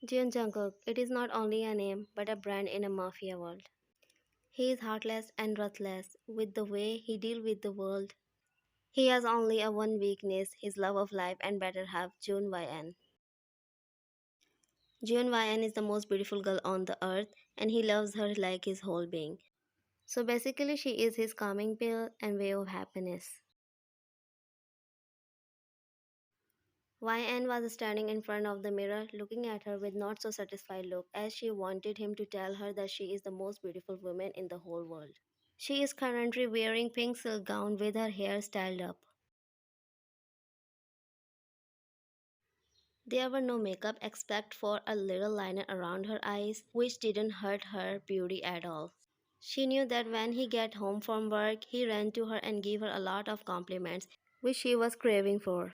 Jin Jungkook, it is not only a name but a brand in a mafia world. He is heartless and ruthless with the way he deals with the world. He has only a one weakness, his love of life and better half, Jun YN. Jun YN is the most beautiful girl on the earth and he loves her like his whole being. So basically she is his calming pill and way of happiness. YN was standing in front of the mirror looking at her with not so satisfied look as she wanted him to tell her that she is the most beautiful woman in the whole world. She is currently wearing pink silk gown with her hair styled up. There were no makeup except for a little liner around her eyes, which didn't hurt her beauty at all. She knew that when he got home from work, he ran to her and gave her a lot of compliments, which she was craving for.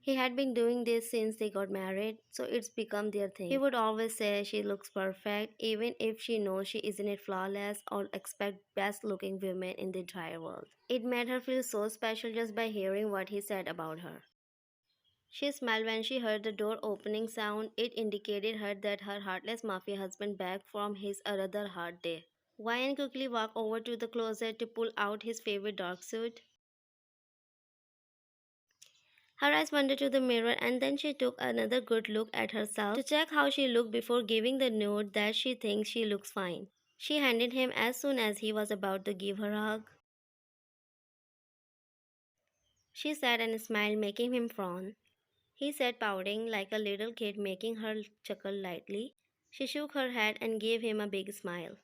He had been doing this since they got married, so it's become their thing. He would always say she looks perfect, even if she knows she isn't flawless or expect best looking women in the entire world. It made her feel so special just by hearing what he said about her. She smiled when she heard the door opening sound. It indicated her that her heartless mafia husband back from his another hard day. Ryan quickly walked over to the closet to pull out his favorite dark suit. Her eyes wandered to the mirror and then she took another good look at herself to check how she looked before giving the note that she thinks she looks fine. She handed him as soon as he was about to give her a hug. She sat and smiled, making him frown. He sat pouting like a little kid, making her chuckle lightly. She shook her head and gave him a big smile.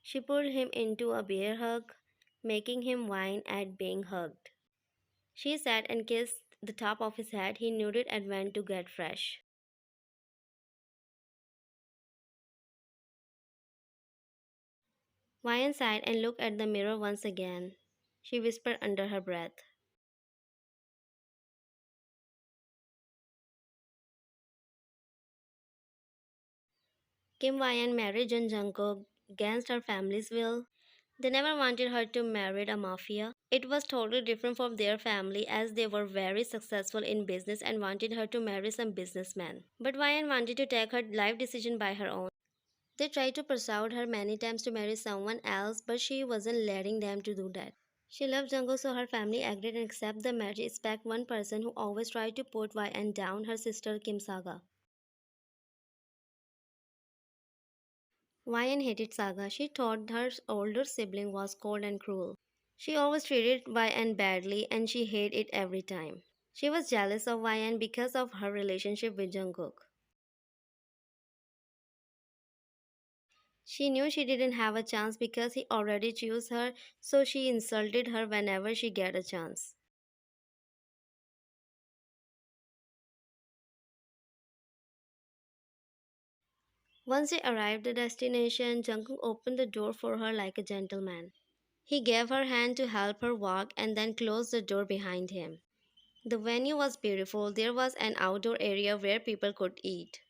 She pulled him into a bear hug, making him whine at being hugged. She sat and kissed the top of his head. He nodded and went to get fresh. Ryan sighed and looked at the mirror once again. She whispered under her breath. Kim Ryan married Jun Jungkook against her family's will. They never wanted her to marry a mafia. It was totally different from their family as they were very successful in business and wanted her to marry some businessman. But Ryan wanted to take her life decision by her own. They tried to persuade her many times to marry someone else, but she wasn't letting them to do that. She loved Jungkook, so her family agreed and accepted the marriage except one person who always tried to put YN down, her sister Kim Saga. YN hated Saga. She thought her older sibling was cold and cruel. She always treated YN badly and she hated it every time. She was jealous of YN because of her relationship with Jungkook. She knew she didn't have a chance because he already chose her, so she insulted her whenever she get a chance. Once they arrived at the destination, Jungkook opened the door for her like a gentleman. He gave her hand to help her walk and then closed the door behind him. The venue was beautiful. There was an outdoor area where people could eat.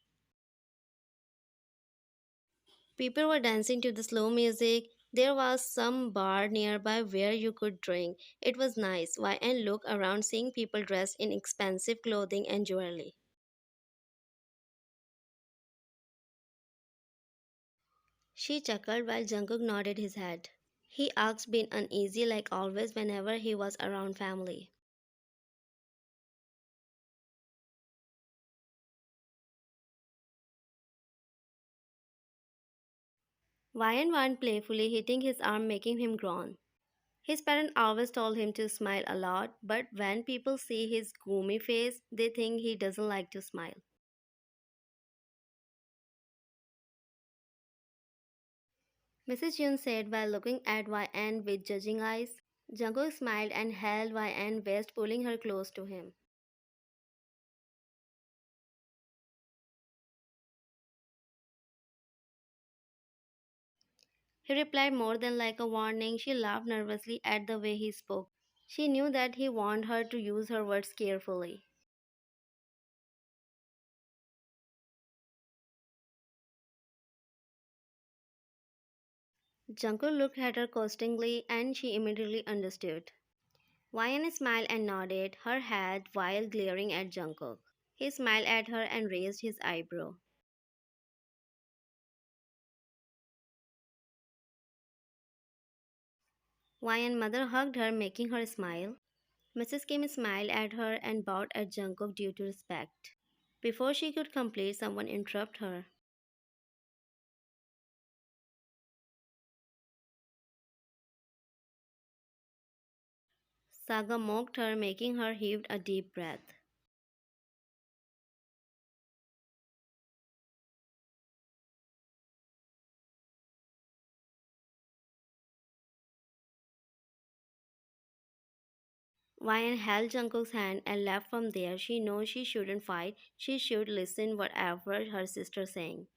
People were dancing to the slow music. There was some bar nearby where you could drink. It was nice. Why and look around seeing people dressed in expensive clothing and jewelry. She chuckled while Jungkook nodded his head. He asked being uneasy like always whenever he was around family. Ryan went playfully, hitting his arm, making him groan. His parents always told him to smile a lot, but when people see his gloomy face, they think he doesn't like to smile. Mrs. Yun said while looking at YN with judging eyes. Jungkook smiled and held YN waist, pulling her close to him. He replied more than like a warning. She laughed nervously at the way he spoke. She knew that he warned her to use her words carefully. Jungkook looked at her coaxingly and she immediately understood. Wayne smiled and nodded her head while glaring at Jungkook. He smiled at her and raised his eyebrow. Wayne's mother hugged her, making her smile. Mrs. Kim smiled at her and bowed at Jungkook due to respect. Before she could complete, someone interrupted her. Saga mocked her, making her heave a deep breath. Wayne held Jungkook's hand and left from there. She knows she shouldn't fight. She should listen whatever her sister saying.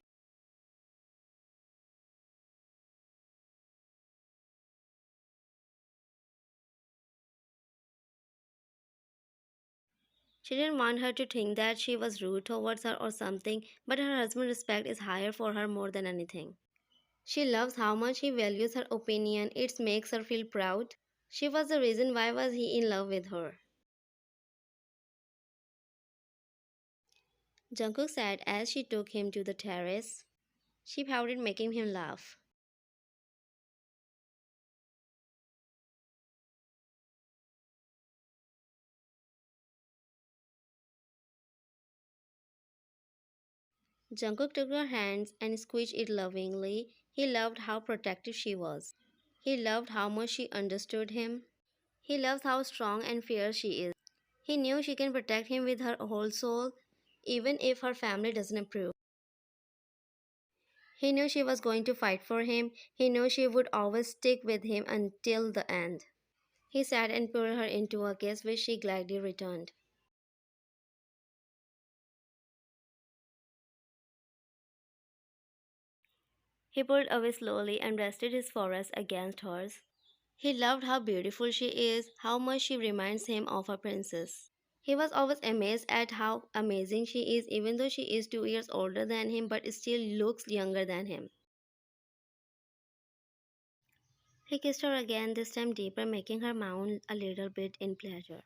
She didn't want her to think that she was rude towards her or something, but her husband's respect is higher for her more than anything. She loves how much he values her opinion. It makes her feel proud. She was the reason why was he in love with her. Jungkook said as she took him to the terrace. She pouted, making him laugh. Jungkook took her hands and squeezed it lovingly. He loved how protective she was. He loved how much she understood him. He loves how strong and fierce she is. He knew she can protect him with her whole soul, even if her family doesn't approve. He knew she was going to fight for him. He knew she would always stick with him until the end. He sat and pulled her into a kiss, which she gladly returned. He pulled away slowly and rested his forehead against hers. He loved how beautiful she is, how much she reminds him of a princess. He was always amazed at how amazing she is, even though she is 2 years older than him but still looks younger than him. He kissed her again, this time deeper, making her moan a little bit in pleasure.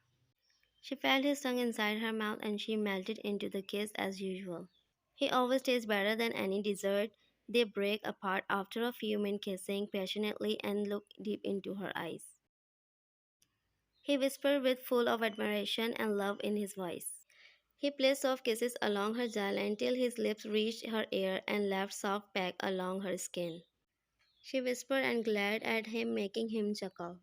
She felt his tongue inside her mouth and she melted into the kiss as usual. He always tastes better than any dessert. They break apart after a few minutes kissing passionately and look deep into her eyes. He whispered with full of admiration and love in his voice. He placed soft kisses along her jawline until his lips reached her ear and left soft peck along her skin. She whispered and glared at him, making him chuckle.